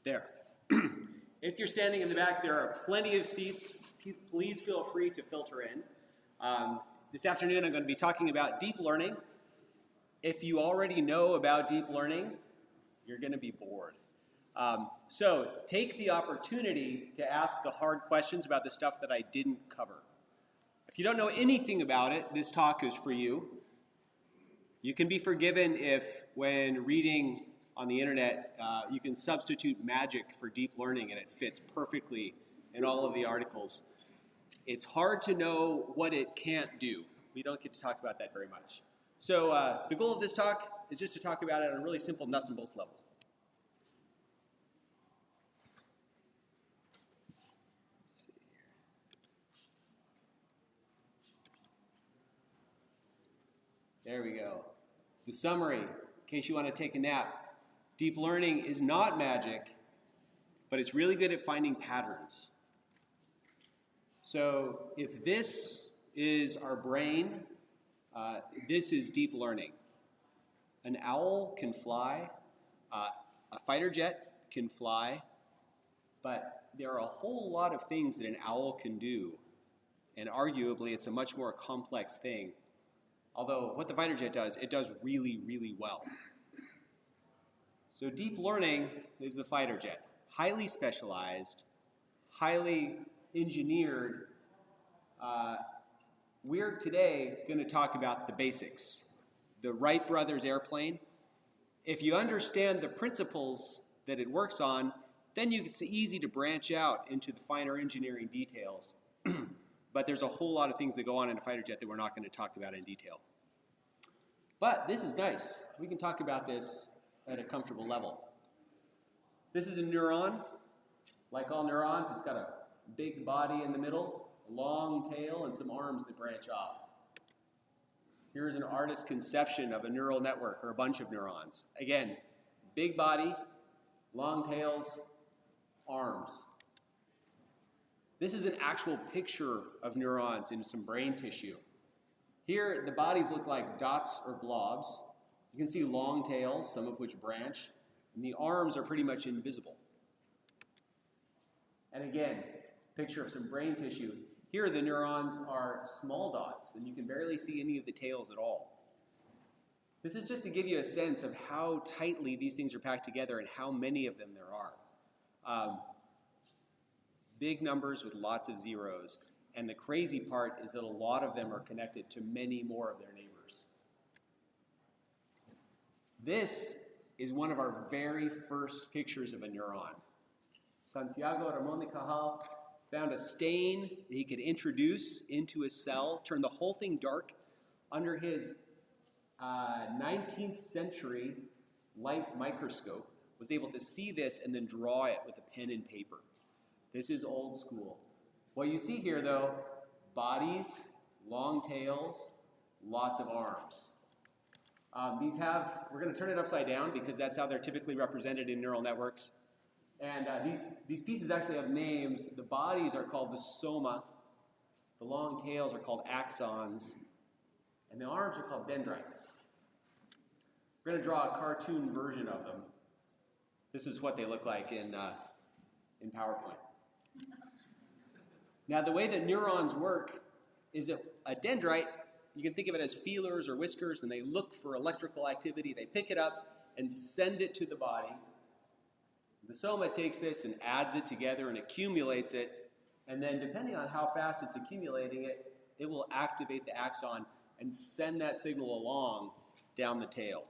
There. If you're standing in the back, there are plenty of seats. Please feel free to filter in. This afternoon, I'm going to be talking about deep learning. If you already know about deep learning, you're going to be bored. So take the opportunity to ask the hard questions about the stuff that I didn't cover. If you don't know anything about it, this talk is for you. You can be forgiven if, when reading on the internet, you can substitute magic for deep learning and it fits perfectly in all of the articles. It's hard to know what it can't do. We don't get to talk about that very much. So the goal of this talk is just to talk about it on a really simple nuts and bolts level. Let's see here. There we go. The summary, in case you want to take a nap. Deep learning is not magic, but it's really good at finding patterns. So if this is our brain, this is deep learning. An owl can fly, a fighter jet can fly, but there are a whole lot of things that an owl can do, and arguably it's a much more complex thing. Although what the fighter jet does, it does really, really well. So deep learning is the fighter jet. Highly specialized, highly engineered. We're today going to talk about the basics. The Wright brothers airplane. If you understand the principles that it works on, then it's easy to branch out into the finer engineering details. But there's a whole lot of things that go on in a fighter jet that we're not going to talk about in detail. But this is nice. We can talk about this at a comfortable level. This is a neuron. Like all neurons, it's got a big body in the middle, a long tail, and some arms that branch off. Here's an artist's conception of a neural network, or a bunch of neurons. Again, big body, long tails, arms. This is an actual picture of neurons in some brain tissue. Here, the bodies look like dots or blobs. You can see long tails, some of which branch, and the arms are pretty much invisible. And again, picture of some brain tissue. Here, the neurons are small dots, and you can barely see any of the tails at all. This is just to give you a sense of how tightly these things are packed together and how many of them there are. Big numbers with lots of zeros. And the crazy part is that a lot of them are connected to many more of their neighbors. This is one of our very first pictures of a neuron. Santiago Ramon de Cajal found a stain that he could introduce into a cell, turn the whole thing dark under his 19th century light microscope, was able to see this and then draw it with a pen and paper. This is old school. What you see here, though, bodies, long tails, lots of arms. We're going to turn it upside down because that's how they're typically represented in neural networks. And these pieces actually have names. The bodies are called the soma. The long tails are called axons. And the arms are called dendrites. We're going to draw a cartoon version of them. This is what they look like in PowerPoint. Now, the way that neurons work is that a dendrite, you can think of it as feelers or whiskers, and they look for electrical activity. They pick it up and send it to the body. The soma takes this and adds it together and accumulates it, and then depending on how fast it's accumulating it, it will activate the axon and send that signal along down the tail.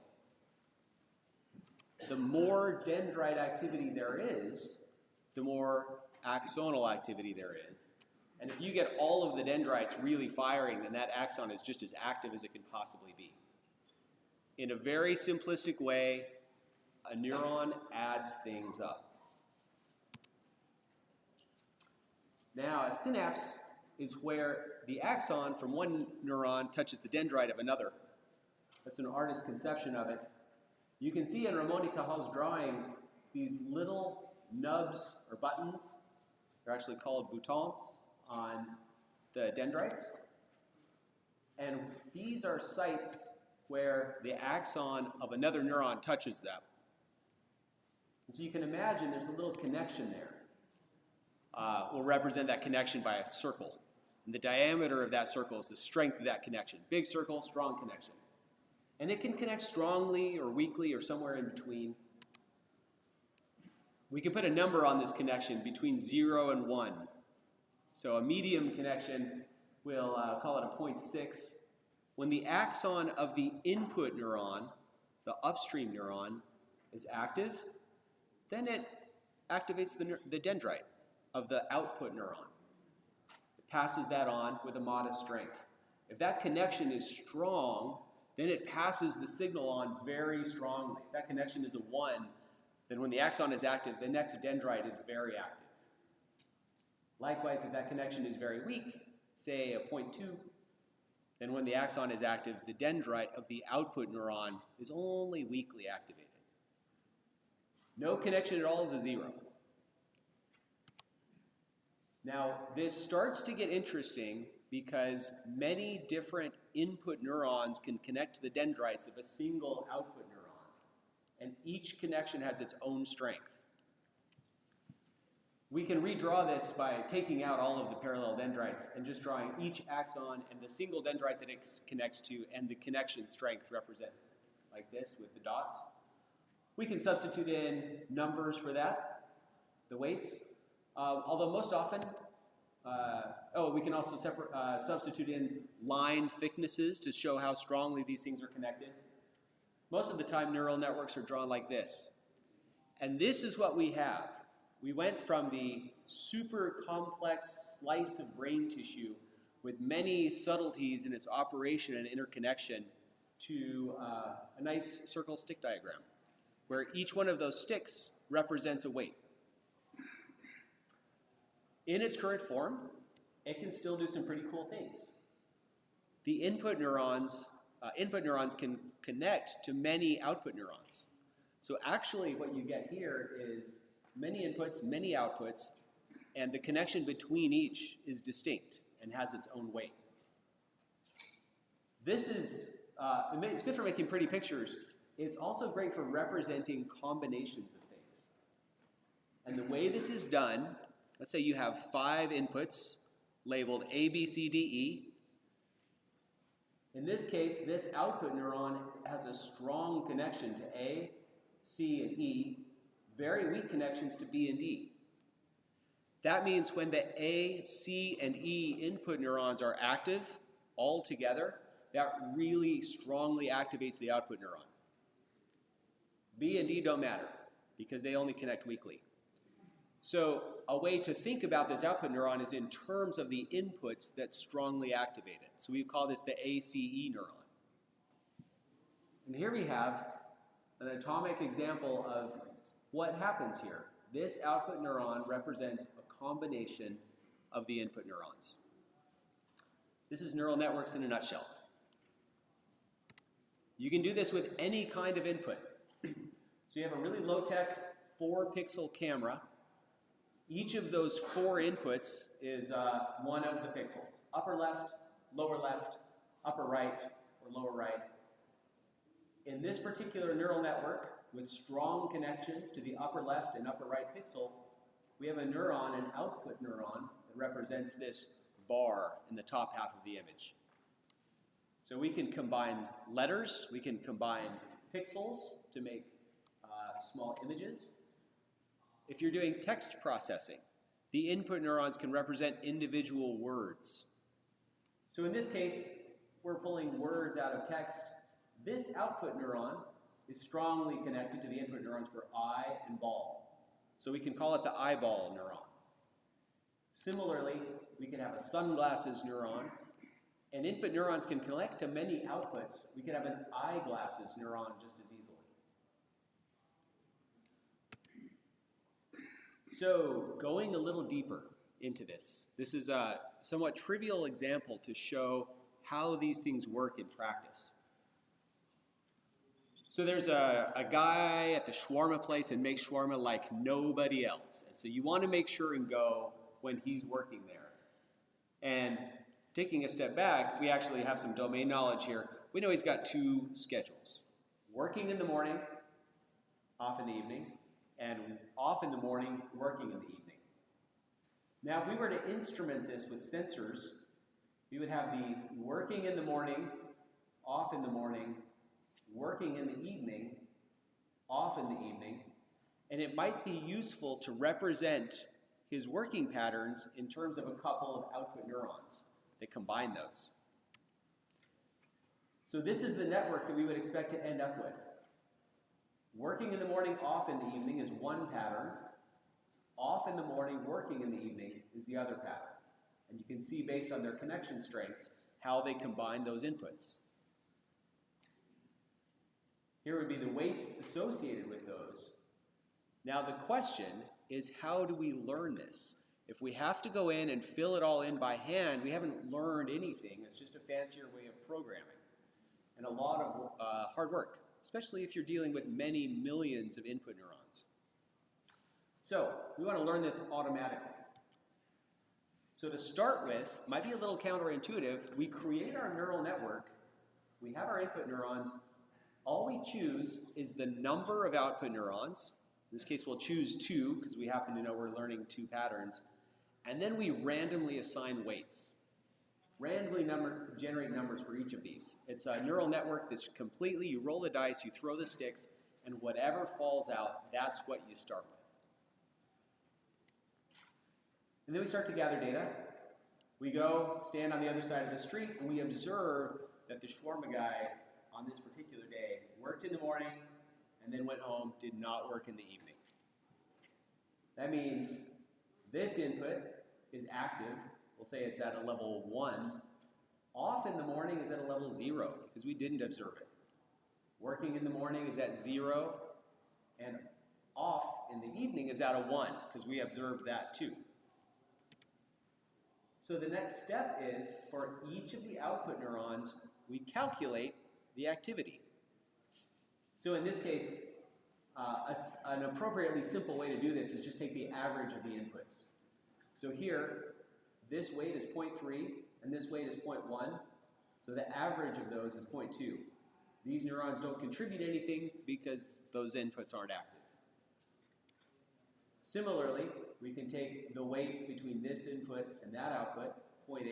The more dendrite activity there is, the more axonal activity there is. And if you get all of the dendrites really firing, then that axon is just as active as it can possibly be. In a very simplistic way, a neuron adds things up. Now, a synapse is where the axon from one neuron touches the dendrite of another. That's an artist's conception of it. You can see in Ramon de Cajal's drawings these little nubs or buttons. They're actually called boutons on the dendrites. And these are sites where the axon of another neuron touches them. And so you can imagine there's a little connection there. We'll represent that connection by a circle. And the diameter of that circle is the strength of that connection. Big circle, strong connection. And it can connect strongly or weakly or somewhere in between. We can put a number on this connection between 0 and 1. So a medium connection, we'll call it a 0.6. When the axon of the input neuron, the upstream neuron, is active, then it activates the dendrite of the output neuron. It passes that on with a modest strength. If that connection is strong, then it passes the signal on very strongly. If that connection is a 1, then when the axon is active, the next dendrite is very active. Likewise, if that connection is very weak, say a 0.2, then when the axon is active, the dendrite of the output neuron is only weakly activated. No connection at all is a 0. Now, this starts to get interesting because many different input neurons can connect to the dendrites of a single output neuron, and each connection has its own strength. We can redraw this by taking out all of the parallel dendrites and just drawing each axon and the single dendrite that it connects to and the connection strength represented like this with the dots. We can substitute in numbers for that, the weights, although most often, we can also substitute in line thicknesses to show how strongly these things are connected. Most of the time, neural networks are drawn like this. And this is what we have. We went from the super complex slice of brain tissue with many subtleties in its operation and interconnection to a nice circle stick diagram, where each one of those sticks represents a weight. In its current form, it can still do some pretty cool things. The input neurons can connect to many output neurons. So actually what you get here is many inputs, many outputs, and the connection between each is distinct and has its own weight. This is, it's good for making pretty pictures. It's also great for representing combinations of things. And the way this is done, let's say you have 5 inputs labeled A, B, C, D, E. In this case, this output neuron has a strong connection to A, C, and E, very weak connections to B and D. That means when the A, C, and E input neurons are active all together, that really strongly activates the output neuron. B and D don't matter because they only connect weakly. So a way to think about this output neuron is in terms of the inputs that strongly activate it. So we call this the ACE neuron. And here we have an atomic example of what happens here. This output neuron represents a combination of the input neurons. This is neural networks in a nutshell. You can do this with any kind of input. So you have a really low-tech 4-pixel camera. Each of those 4 inputs is one of the pixels. Upper left, upper right, or lower right. In this particular neural network, with strong connections to the upper left and upper right pixel, we have a neuron, an output neuron, that represents this bar in the top half of the image. So we can combine letters, we can combine pixels to make small images. If you're doing text processing, the input neurons can represent individual words. So in this case, we're pulling words out of text. This output neuron is strongly connected to the input neurons for eye and ball. So we can call it the eyeball neuron. Similarly, we can have a sunglasses neuron, and input neurons can connect to many outputs. We can have an eyeglasses neuron just as easily. So going a little deeper into this is a somewhat trivial example to show how these things work in practice. So there's a guy at the shawarma place and makes shawarma like nobody else. And so you want to make sure and go when he's working there. And taking a step back, we actually have some domain knowledge here. We know he's got 2 schedules. Working in the morning, off in the evening, and off in the morning, working in the evening. Now, if we were to instrument this with sensors, we would have the working in the morning, off in the morning, working in the evening, off in the evening, and it might be useful to represent his working patterns in terms of a couple of output neurons that combine those. So this is the network that we would expect to end up with. Working in the morning, off in the evening is one pattern. Off in the morning, working in the evening is the other pattern. And you can see based on their connection strengths how they combine those inputs. Here would be the weights associated with those. Now the question is, how do we learn this? If we have to go in and fill it all in by hand, we haven't learned anything. It's just a fancier way of programming. And a lot of hard work, especially if you're dealing with many millions of input neurons. So we want to learn this automatically. So to start with, might be a little counterintuitive, we create our neural network, we have our input neurons, all we choose is the number of output neurons. In this case, we'll choose 2 because we happen to know we're learning 2 patterns. And then we randomly assign weights. Randomly generate numbers for each of these. It's a neural network that's completely, you roll the dice, you throw the sticks, and whatever falls out, that's what you start with. And then we start to gather data. We go stand on the other side of the street, and we observe that the shawarma guy on this particular day worked in the morning and then went home, did not work in the evening. That means this input is active. We'll say it's at a level 1. Off in the morning is at a level 0 because we didn't observe it. Working in the morning is at 0, and off in the evening is at a 1 because we observed that too. So the next step is, for each of the output neurons, we calculate the activity. So in this case, an appropriately simple way to do this is just take the average of the inputs. So here, this weight is 0.3, and this weight is 0.1, so the average of those is 0.2. These neurons don't contribute anything because those inputs aren't active. Similarly, we can take the weight between this input and that output, 0.8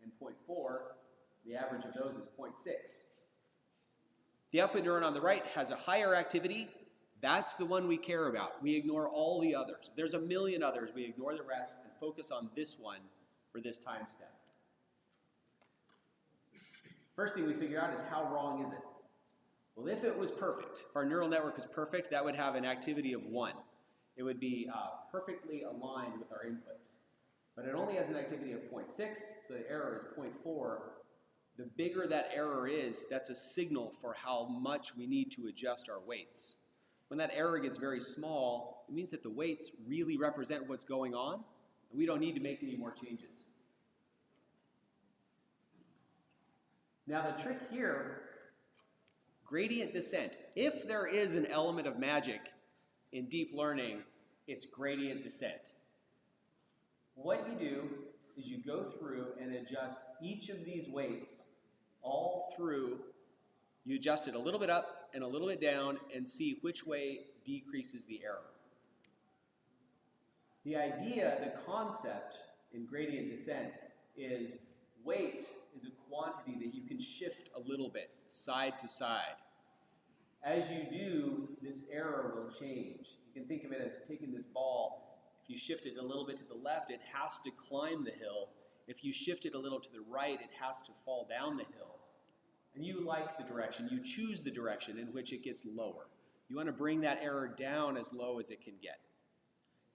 and 0.4. The average of those is 0.6. The output neuron on the right has a higher activity. That's the one we care about. We ignore all the others. If there's a million others, we ignore the rest and focus on this one for this time step. First thing we figure out is how wrong is it? Well, if it was perfect, if our neural network was perfect, that would have an activity of 1. It would be perfectly aligned with our inputs. But it only has an activity of 0.6, so the error is 0.4. The bigger that error is, that's a signal for how much we need to adjust our weights. When that error gets very small, it means that the weights really represent what's going on, and we don't need to make any more changes. Now the trick here, gradient descent. If there is an element of magic in deep learning, it's gradient descent. What you do is you go through and adjust each of these weights all through. You adjust it a little bit up and a little bit down and see which way decreases the error. The idea, the concept in gradient descent is weight is a quantity that you can shift a little bit side to side. As you do, this error will change. You can think of it as taking this ball. If you shift it a little bit to the left, it has to climb the hill. If you shift it a little to the right, it has to fall down the hill. And you like the direction. You choose the direction in which it gets lower. You want to bring that error down as low as it can get.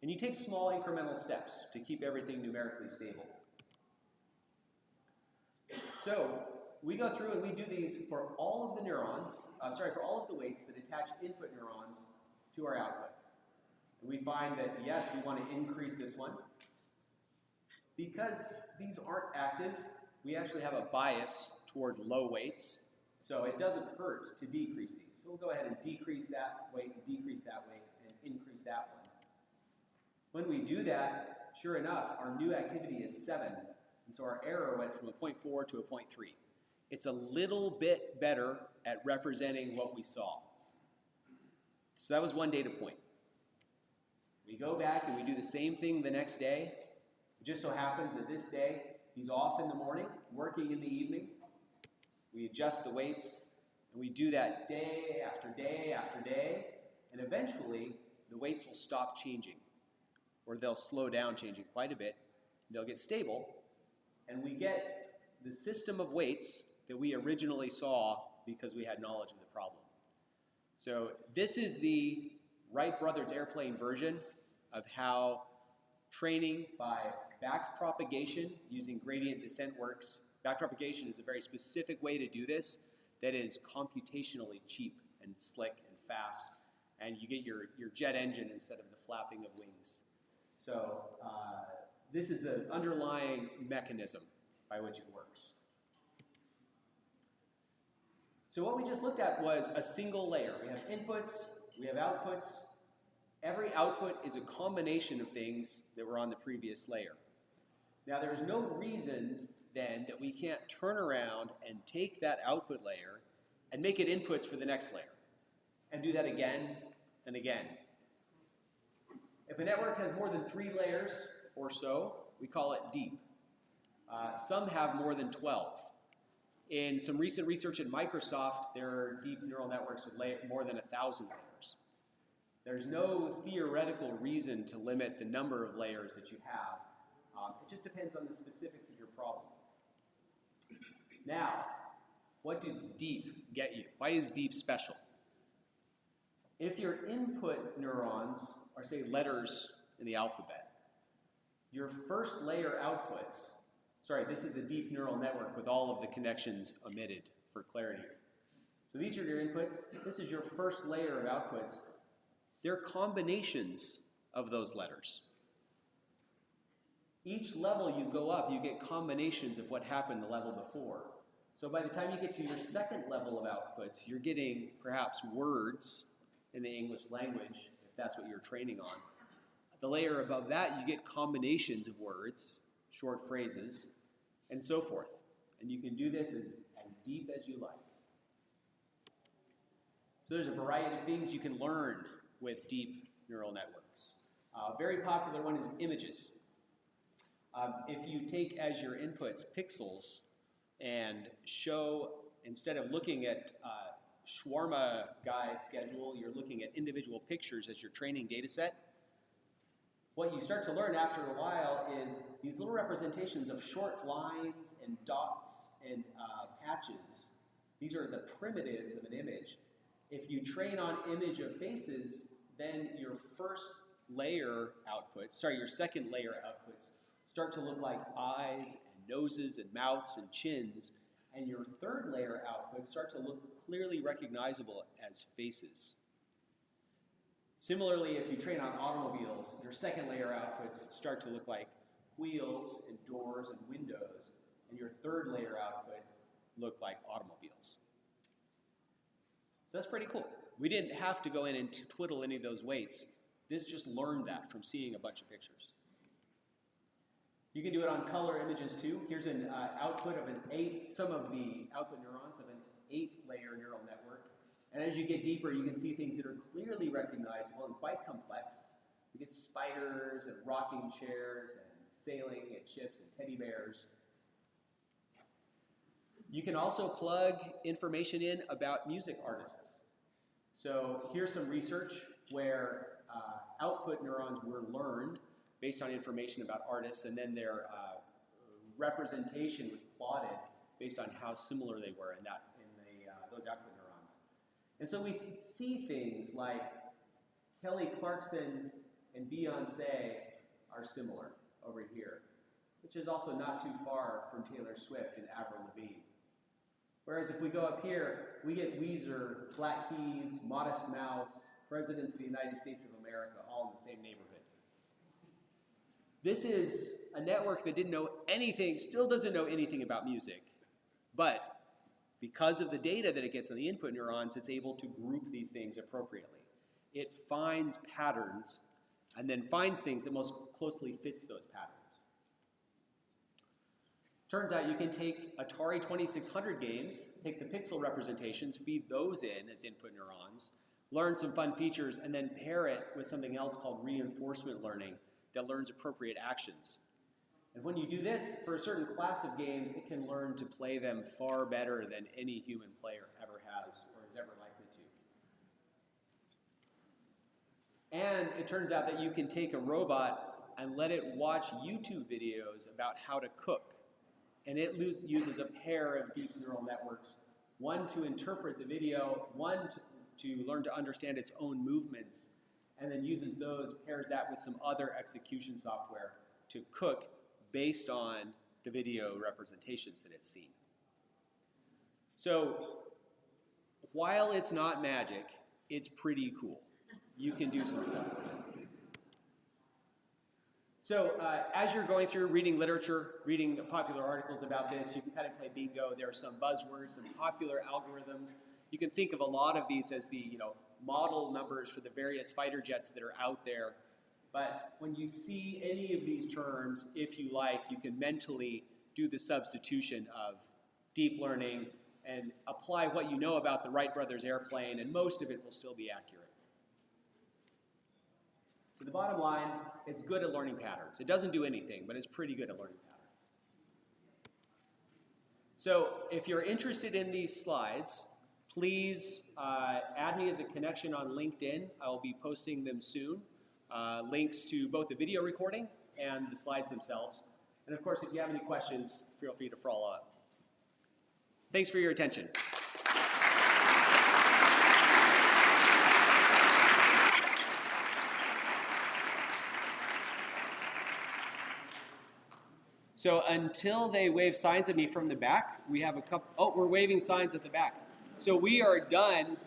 And you take small incremental steps to keep everything numerically stable. So we go through and we do these for all of the neurons, for all of the weights that attach input neurons to our output. And we find that, yes, we want to increase this one. Because these aren't active, we actually have a bias toward low weights, so it doesn't hurt to decrease these. So we'll go ahead and decrease that weight, and decrease that weight, and increase that one. When we do that, sure enough, our new activity is 7, and so our error went from a 0.4 to a 0.3. It's a little bit better at representing what we saw. So that was one data point. We go back and we do the same thing the next day. It just so happens that this day, he's off in the morning, working in the evening. We adjust the weights, and we do that day after day after day, and eventually the weights will stop changing, or they'll slow down changing quite a bit. They'll get stable, and we get the system of weights that we originally saw because we had knowledge of the problem. So this is the Wright brothers airplane version of how training by backpropagation using gradient descent works. Backpropagation is a very specific way to do this that is computationally cheap and slick and fast, and you get your jet engine instead of the flapping of wings. So this is the underlying mechanism by which it works. So what we just looked at was a single layer. We have inputs, we have outputs. Every output is a combination of things that were on the previous layer. Now there's no reason then that we can't turn around and take that output layer and make it inputs for the next layer, and do that again and again. If a network has more than 3 layers or so, we call it deep. Some have more than 12. In some recent research at Microsoft, there are deep neural networks with more than 1,000 layers. There's no theoretical reason to limit the number of layers that you have. It just depends on the specifics of your problem. Now, what does deep get you? Why is deep special? If your input neurons are, say, letters in the alphabet, your first layer outputs, sorry, this is a deep neural network with all of the connections omitted for clarity. So these are your inputs. This is your first layer of outputs. They're combinations of those letters. Each level you go up, you get combinations of what happened the level before. So by the time you get to your second level of outputs, you're getting perhaps words in the English language, if that's what you're training on. The layer above that, you get combinations of words, short phrases, and so forth. And you can do this as deep as you like. So there's a variety of things you can learn with deep neural networks. A very popular one is images. If you take as your inputs pixels and show, instead of looking at shawarma guy schedule, you're looking at individual pictures as your training data set. What you start to learn after a while is these little representations of short lines and dots and patches. These are the primitives of an image. If you train on image of faces, then your first layer outputs, sorry, your second layer outputs start to look like eyes and noses and mouths and chins, and your third layer outputs start to look clearly recognizable as faces. Similarly, if you train on automobiles, your second layer outputs start to look like wheels and doors and windows, and your third layer output look like automobiles. So that's pretty cool. We didn't have to go in and twiddle any of those weights. This just learned that from seeing a bunch of pictures. You can do it on color images too. Here's an output of some of the output neurons of an 8-layer neural network. And as you get deeper, you can see things that are clearly recognizable and quite complex. You get spiders and rocking chairs and sailing and ships and teddy bears. You can also plug information in about music artists. So here's some research where output neurons were learned based on information about artists, and then their representation was plotted based on how similar they were in those output neurons. And so we see things like Kelly Clarkson and Beyonce are similar over here, which is also not too far from Taylor Swift and Avril Lavigne. Whereas if we go up here, we get Weezer, Black Keys, Modest Mouse, Presidents of the United States of America, all in the same neighborhood. This is a network that didn't know anything, still doesn't know anything about music, but because of the data that it gets on the input neurons, it's able to group these things appropriately. It finds patterns and then finds things that most closely fits those patterns. Turns out you can take Atari 2600 games, take the pixel representations, feed those in as input neurons, learn some fun features, and then pair it with something else called reinforcement learning that learns appropriate actions. And when you do this, for a certain class of games, it can learn to play them far better than any human player ever has or is ever likely to. And it turns out that you can take a robot and let it watch YouTube videos about how to cook. And it uses a pair of deep neural networks, one to interpret the video, one to learn to understand its own movements, and then uses those, pairs that with some other execution software to cook based on the video representations that it's seen. So while it's not magic, it's pretty cool. You can do some stuff with it. So as you're going through reading literature, reading popular articles about this, you can kind of play bingo. There are some buzzwords, some popular algorithms. You can think of a lot of these as the model numbers for the various fighter jets that are out there. But when you see any of these terms, if you like, you can mentally do the substitution of deep learning and apply what you know about the Wright brothers airplane, and most of it will still be accurate. So the bottom line, it's good at learning patterns. It doesn't do anything, but it's pretty good at learning patterns. So if you're interested in these slides, please add me as a connection on LinkedIn. I'll be posting them soon. Links to both the video recording and the slides themselves. And of course, if you have any questions, feel free to follow up. Thanks for your attention. So until they wave signs at me from the back, we have a couple, oh, we're waving signs at the back. So we are done.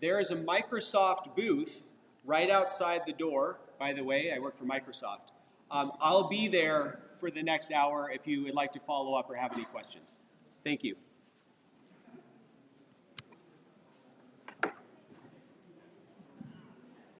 There is a Microsoft booth right outside the door. By the way, I work for Microsoft. I'll be there for the next hour if you would like to follow up or have any questions. Thank you.